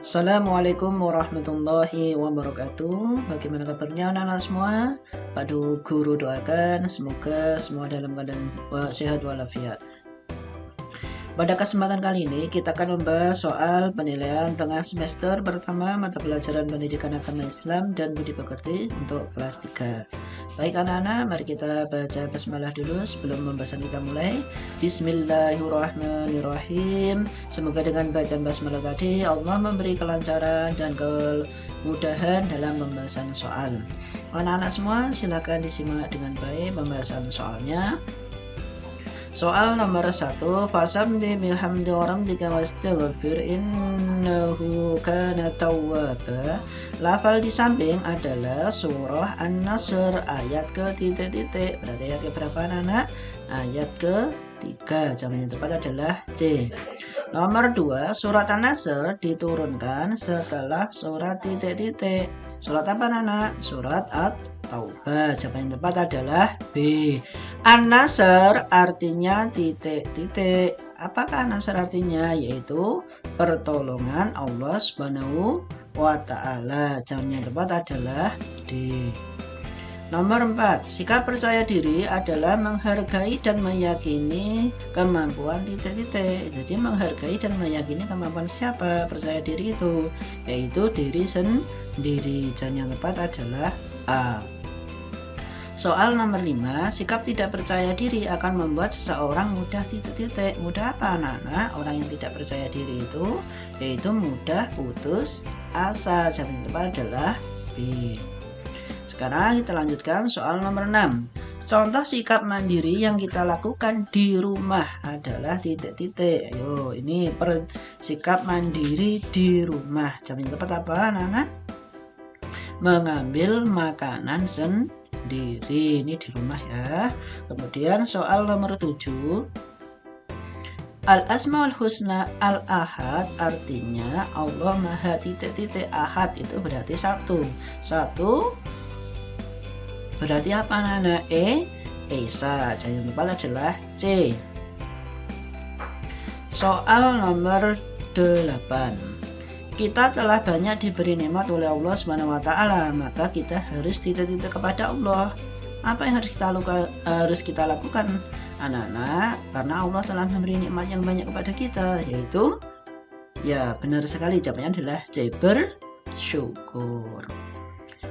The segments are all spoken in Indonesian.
Assalamualaikum warahmatullahi wabarakatuh. Bagaimana kabarnya anak-anak semua? Pak Guru doakan semoga semua dalam keadaan sehat walafiat. Pada kesempatan kali ini kita akan membahas soal penilaian tengah semester pertama mata pelajaran pendidikan agama Islam dan budi pekerti untuk kelas 3. Baik anak-anak, mari kita baca basmalah dulu sebelum pembahasan kita mulai. Bismillahirrahmanirrahim. Semoga dengan bacaan basmalah tadi Allah memberi kelancaran dan kemudahan dalam pembahasan soal. Anak-anak semua silakan disimak dengan baik pembahasan soalnya. Soal nomor 1, fasabbih bihamdi rabbika wastaghfir innahu kana tawwaba. Lafal di samping adalah surah An-Nasr ayat ke titik-titik. Berarti ayat ke berapa anak? Ayat ke-3. Jawaban yang tepat adalah C. Nomor 2, surat An-Nasr diturunkan setelah surat titik-titik. Surat apa anak? Surat At-Taubah. Jawaban yang tepat adalah B. An-Nasr artinya titik-titik. Apakah An-Nasr artinya? Yaitu pertolongan Allah Subhanahu wa ta'ala. Jawaban yang tepat adalah D. Nomor 4, sikap percaya diri adalah menghargai dan meyakini kemampuan titik-titik. Jadi menghargai dan meyakini kemampuan siapa? Percaya diri itu, yaitu diri sendiri. Jawaban yang tepat adalah A. Soal nomor 5, sikap tidak percaya diri akan membuat seseorang mudah titik-titik. Mudah apa anak-anak? Orang yang tidak percaya diri itu yaitu mudah putus asa. Jawaban yang tepat adalah B. Sekarang kita lanjutkan soal nomor 6. Contoh sikap mandiri yang kita lakukan di rumah adalah titik-titik. Ayo, ini sikap mandiri di rumah. Jawaban yang tepat apa anak-anak? Mengambil makanan sendiri. Ini di rumah ya. Kemudian soal nomor 7. Al-Asmaul Husna Al-Ahad artinya Allah Maha titik-titik. Ahad itu berarti satu. Satu berarti apa anak-anak? Esa. Jawaban yang tepat adalah C. Soal nomor 8. Kita telah banyak diberi nikmat oleh Allah Subhanahu wa ta'ala, maka kita harus titik-titik kepada Allah. Apa yang harus kita lakukan anak-anak? Karena Allah telah memberi nikmat yang banyak kepada kita, yaitu ya benar sekali, jawabannya adalah C, bersyukur.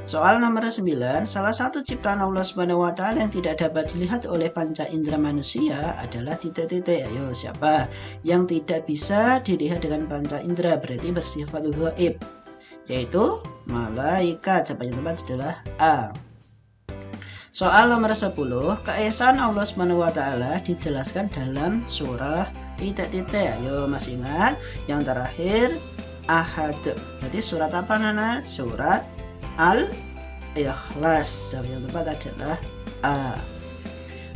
Soal nomor 9, salah satu ciptaan Allah Subhanahu wa ta'ala yang tidak dapat dilihat oleh panca indera manusia adalah titik-titik. Ayo, siapa yang tidak bisa dilihat dengan panca indera berarti bersifat gaib, yaitu malaikat. Jawaban yang tepat adalah A. Soal nomor 10, keesaan Allah Subhanahu wa ta'ala dijelaskan dalam surah titik-titik. Ayo, masih ingat yang terakhir Ahad. Berarti surat apa nana? Surat Al-Ikhlas. Jawaban yang tepat adalah A.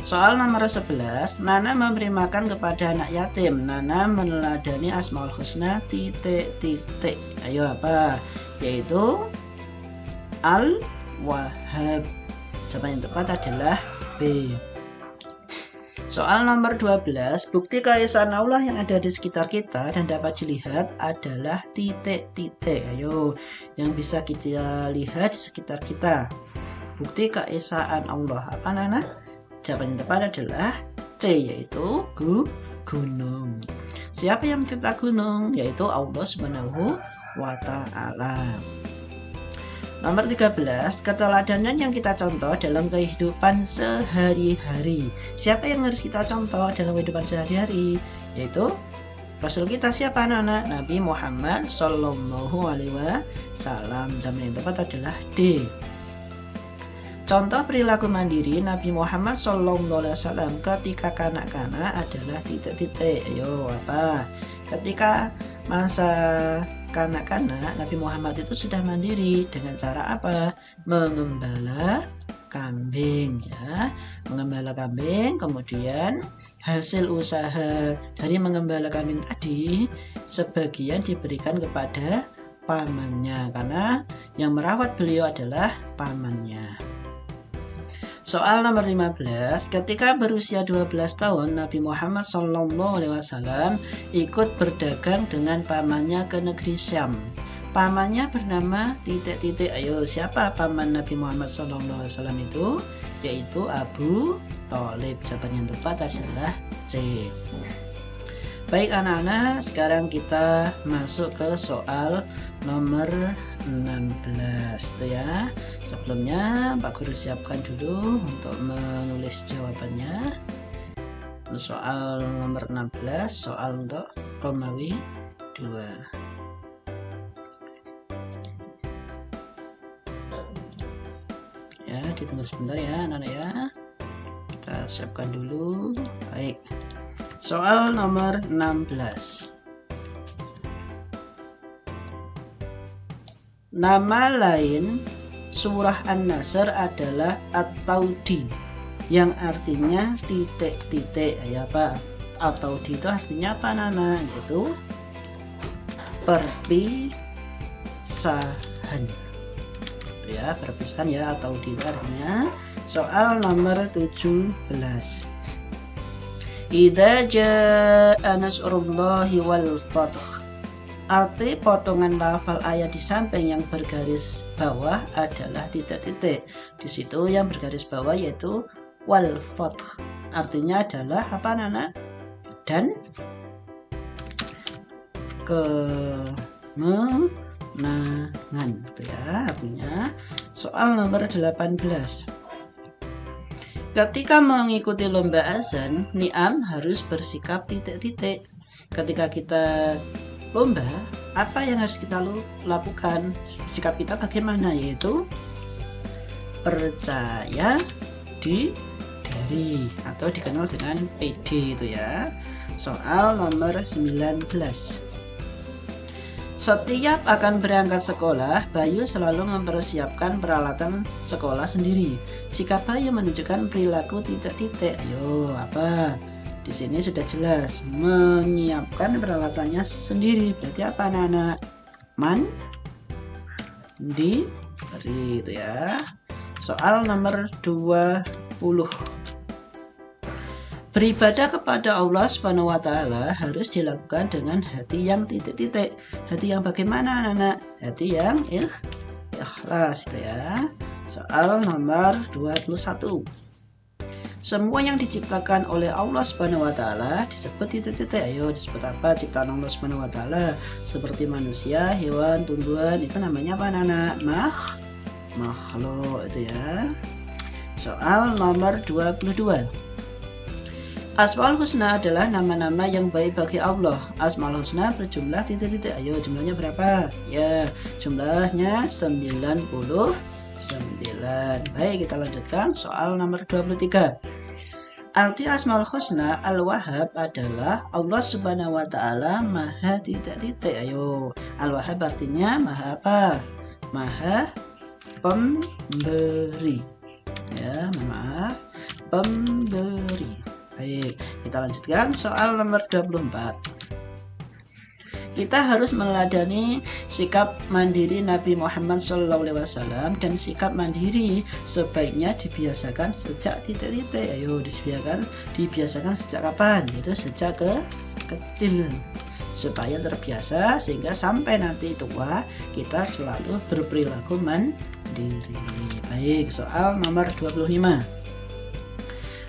Soal nomor 11, Nana memberi makan kepada anak yatim. Nana meneladani Asmaul Husna titik-titik. Ayo apa? Yaitu Al-Wahhab. Jawaban yang tepat adalah B. Soal nomor 12, bukti keesaan Allah yang ada di sekitar kita dan dapat dilihat adalah titik-titik. Ayo, yang bisa kita lihat di sekitar kita. Bukti keesaan Allah apa nana? Jawaban yang tepat adalah C, yaitu gunung. Siapa yang mencipta gunung? Yaitu Allah Subhanahu wa ta'ala. Nomor 13, keteladanan yang kita contoh dalam kehidupan sehari-hari. Siapa yang harus kita contoh dalam kehidupan sehari-hari? Yaitu Rasul kita siapa anak-anak? Nabi Muhammad Sallallahu Alaihi Wasallam. Jawaban yang tepat adalah D. Contoh perilaku mandiri Nabi Muhammad Sallallahu Alaihi Wasallam ketika kanak-kanak adalah titik-titik. Ayo apa? Ketika masa kanak-kanak Nabi Muhammad itu sudah mandiri dengan cara apa? Mengembala kambing ya. Mengembala kambing, kemudian hasil usaha dari mengembala kambing tadi sebagian diberikan kepada pamannya karena yang merawat beliau adalah pamannya. Soal nomor 15, ketika berusia 12 tahun, Nabi Muhammad SAW ikut berdagang dengan pamannya ke negeri Syam. pamannya bernama titik-titik. Ayo, siapa paman Nabi Muhammad SAW itu? Yaitu Abu Thalib. Jawaban yang tepat adalah C. Baik anak-anak, sekarang kita masuk ke soal nomor 16 itu ya. Sebelumnya Pak Guru siapkan dulu untuk menulis jawabannya. Soal nomor 16, soal untuk Romawi 2. Ya, ditunggu sebentar ya anak-anak ya. Kita siapkan dulu. Baik. Soal nomor 16. Nama lain surah An-Nasr adalah At-Taudi, yang artinya titik-titik. Ya apa? At-Taudi itu artinya apa Nana? Itu perpisahan. Ya, perpisahan ya, atau di artinya. Soal nomor 17. Idza jaa nasrullahi wal fath. Arti potongan lafal ayat di samping yang bergaris bawah adalah titik-titik. Di situ yang bergaris bawah yaitu wal fath. Artinya adalah apa Nana? Dan kemenangan itu ya artinya. Soal nomor 18. Ketika mengikuti lomba azan, Niam harus bersikap titik-titik. Ketika kita lomba, apa yang harus kita lakukan? Sikap kita bagaimana? Yaitu percaya diri atau dikenal dengan PD itu ya. Soal nomor 19. Setiap akan berangkat sekolah, Bayu selalu mempersiapkan peralatan sekolah sendiri. Sikap Bayu menunjukkan perilaku titik-titik. Ayo, apa? Di sini sudah jelas menyiapkan peralatannya sendiri. Berarti apa anak-anak? Mandiri itu ya. Soal nomor 20. Beribadah kepada Allah Subhanahu wa Ta'ala harus dilakukan dengan hati yang titik-titik. Hati yang bagaimana anak-anak? Hati yang ikhlas itu ya. Soal nomor 21. Semua yang diciptakan oleh Allah Subhanahu wa Ta'ala disebut titik-titik. Ayo, disebut apa ciptaan Allah Subhanahu wa Ta'ala? Seperti manusia, hewan, tumbuhan, itu namanya apa anak-anak? Makhluk itu ya. Soal nomor 22. Asmaul Husna adalah nama-nama yang baik bagi Allah. Asmaul Husna berjumlah titik-titik. Ayo, jumlahnya berapa? Ya, jumlahnya 99. Baik, kita lanjutkan soal nomor 23. Arti Asmaul Husna Al-Wahhab adalah Allah Subhanahu wa Ta'ala Maha titik-titik. Ayo, Al-Wahhab artinya Maha apa? Maha pemberi. Ya, maaf, pemberi. Baik, kita lanjutkan soal nomor 24. Kita harus meneladani sikap mandiri Nabi Muhammad SAW, dan sikap mandiri sebaiknya dibiasakan sejak titik-titik. Ayo, dibiasakan sejak kapan? Itu sejak kecil, supaya terbiasa sehingga sampai nanti tua kita selalu berperilaku mandiri. Baik, soal nomor 25.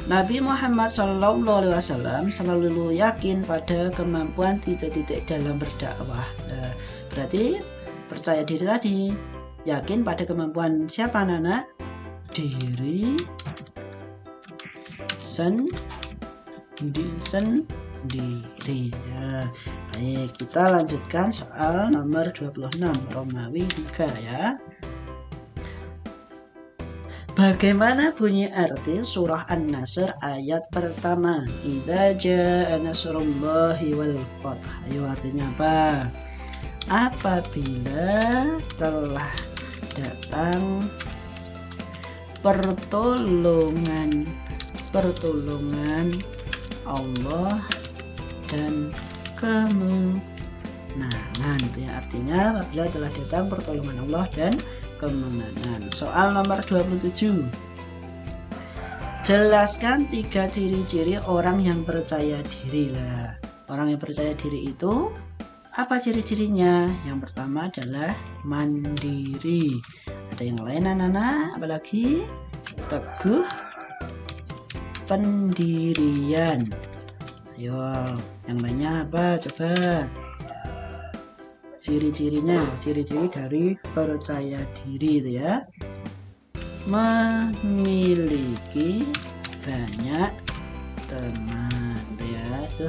Nabi Muhammad SAW selalu yakin pada kemampuan titik-titik dalam berdakwah. Nah, berarti percaya diri tadi, yakin pada kemampuan siapa anak? Diri sendiri. Ya. Baik, kita lanjutkan soal nomor 26 Romawi 3 ya. Bagaimana bunyi arti surah An-Nasr ayat pertama? Idza jaa nasrullahi wal fath. Ayo, artinya apa? Apabila telah datang pertolongan Allah dan kemenangan. Itu ya, artinya apabila telah datang pertolongan Allah dan kemenangan. Soal nomor 27. Jelaskan 3 ciri-ciri orang yang percaya diri. Lah, orang yang percaya diri itu Apa ciri-cirinya? Yang pertama adalah mandiri. Ada yang lain anak-anak? Apalagi? Teguh pendirian. Ayo, yang lainnya apa? Coba. Ciri-cirinya, ciri-ciri dari percaya diri itu ya. Memiliki banyak teman ya, itu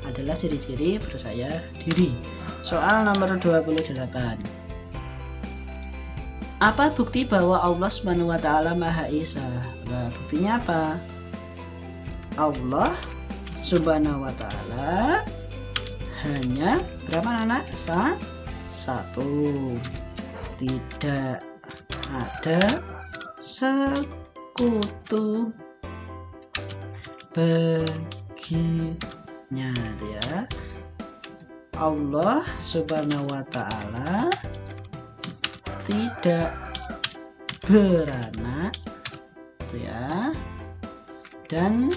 adalah ciri-ciri percaya diri. Soal nomor 28. Apa bukti bahwa Allah Subhanahu wa taala Maha Esa? Nah, buktinya apa? Allah Subhanahu wa taala hanya berapa anak? Satu. Tidak ada sekutu baginya ya. Allah Subhanahu wa taala tidak beranak ya, dan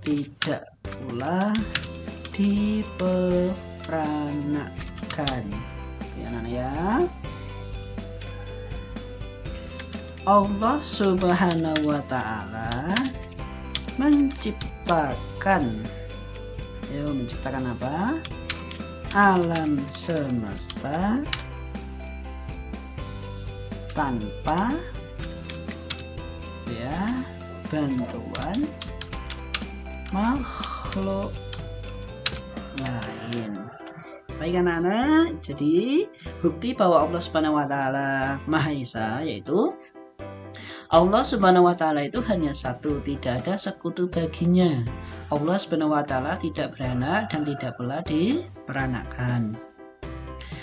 tidak pula diperanakkan ya anak ya. Allah Subhanahu wa taala menciptakan apa? Alam semesta tanpa ya bantuan makhluk lain. Baik anak-anak, jadi bukti bahwa Allah Subhanahu wa taala Maha Esa yaitu Allah Subhanahu wa taala itu hanya satu, tidak ada sekutu baginya. Allah Subhanahu wa taala tidak beranak dan tidak pula diperanakkan.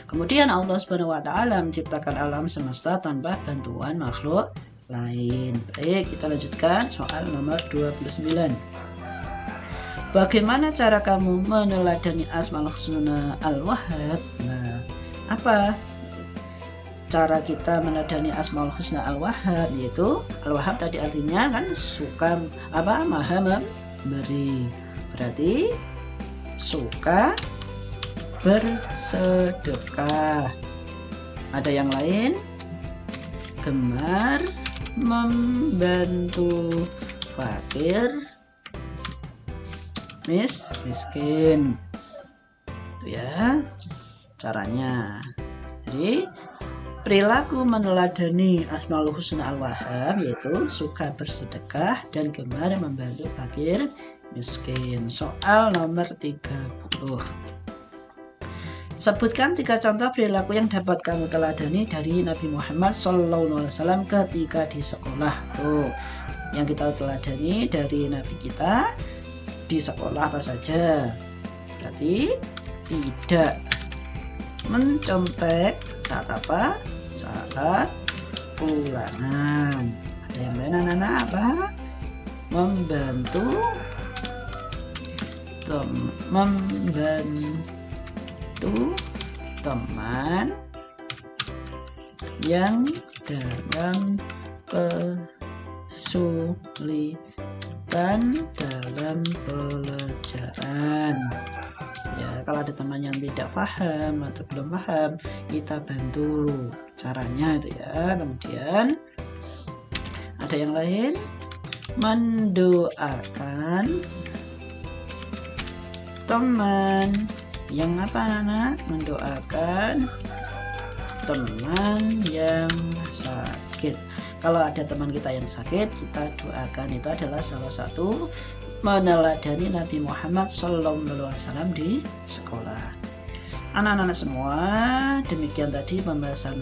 Kemudian Allah Subhanahu wa taala menciptakan alam semesta tanpa bantuan makhluk lain. Baik, kita lanjutkan soal nomor 29. Bagaimana cara kamu meneladani Asmaul Husna Al-Wahhab? Nah, apa cara kita meneladani Asmaul Husna Al-Wahhab? Yaitu Al-Wahhab tadi artinya kan suka apa? Maha memberi. Berarti suka bersedekah. Ada yang lain? Gemar membantu fakir miskin. Itu ya caranya. Jadi perilaku meneladani Asmaul Husna Al-Wahhab yaitu suka bersedekah dan gemar membantu fakir miskin. Soal nomor 30. Sebutkan 3 contoh perilaku yang dapat kamu teladani dari Nabi Muhammad SAW ketika di sekolah. Tuh, yang kita teladani dari Nabi kita di sekolah apa saja? Berarti tidak mencontek saat apa? Saat ulangan. Ada yang lain anak-anak apa? Membantu teman yang dalam kesulitan dalam pelajaran. Ya, kalau ada teman yang tidak paham atau belum paham, kita bantu caranya itu ya. Kemudian ada yang lain, mendoakan teman yang apa anak? Mendoakan teman yang sakit. Kalau ada teman kita yang sakit, kita doakan. Itu adalah salah satu meneladani Nabi Muhammad SAW di sekolah. Anak-anak semua, demikian tadi pembahasan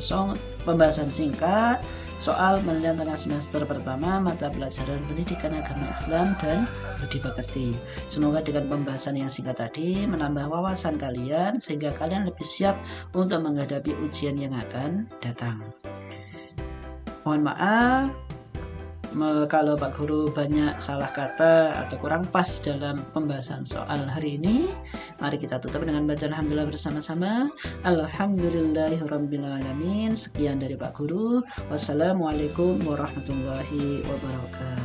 singkat soal penilaian tengah semester pertama mata pelajaran pendidikan agama Islam dan budi pekerti. Semoga dengan pembahasan yang singkat tadi menambah wawasan kalian sehingga kalian lebih siap untuk menghadapi ujian yang akan datang. Mohon maaf kalau Pak Guru banyak salah kata atau kurang pas dalam pembahasan soal hari ini. Mari kita tutup dengan bacaan alhamdulillah bersama-sama. Alhamdulillahirrabbilalamin. Sekian dari Pak Guru. Wassalamualaikum warahmatullahi wabarakatuh.